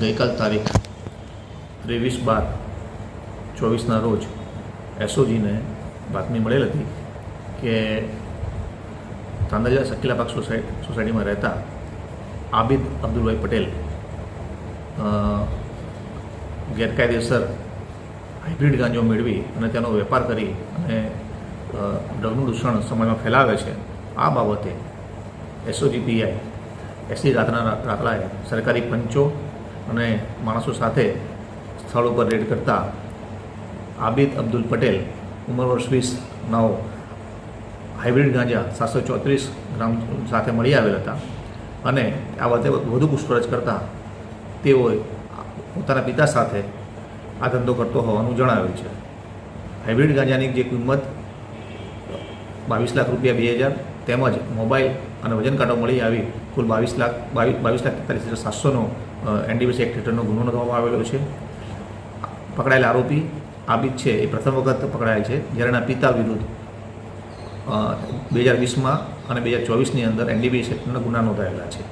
ગઈકાલ તારીખ 23/12/24ના રોજ એસઓજીને બાતમી મળેલ હતી કે તાંદલિયા શકીલાબાગ સોસાયટીમાં રહેતા આબિદ અબ્દુલભાઈ પટેલ ગેરકાયદેસર હાઇબ્રિડ ગાંજો મેળવી અને તેનો વેપાર કરી અને ડ્રગનું દૂષણ સમાજમાં ફેલાવે છે. આ બાબતે એસઓજી પીઆઈ એસડી રાતલાએ સરકારી પંચો અને માણસો સાથે સ્થળ ઉપર રેડ કરતા આબિદ અબ્દુલ પટેલ ઉંમર વર્ષ 20 નાઓ હાઇબ્રિડ ગાંજા 734 ગ્રામ સાથે મળી આવેલ હતા અને આ બાબતે વધુ પૂછપરછ કરતાં તેઓએ પોતાના પિતા સાથે આ ધંધો કરતો હોવાનું જણાવેલ છે. હાઇબ્રિડ ગાંજાની જે કિંમત 22 લાખ રૂપિયા 2000 તેમજ મોબાઈલ અને વજન કાંટો મળી આવી કુલ 22,43,700નો એનડીપીસી એક્ટ હેઠળનો ગુનો નોંધવામાં આવેલો છે. પકડાયેલ આરોપી આબિદ છે એ પ્રથમ વખત પકડાયેલ છે, જ્યારે એના પિતા વિરુદ્ધ 2020માં અને 2024ની અંદર એનડીપીસી એક્ટના ગુના નોંધાયેલા છે.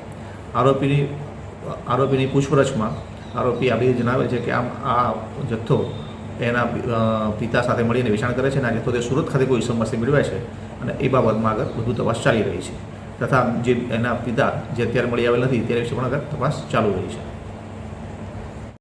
આરોપીની પૂછપરછમાં આરોપી આબિદે જણાવે છે કે આ જથ્થો એના પિતા સાથે મળીને વેચાણ કરે છે અને આ જથ્થો તે સુરત ખાતે કોઈ સમસ્યા મેળવાય છે અને એ બાબતમાં આગળ વધુ તપાસ ચાલી રહી છે તથા જે એના પિતા જે અત્યારે મળી આવેલ નથી તેના વિશે પણ આગળ તપાસ ચાલુ રહી છે.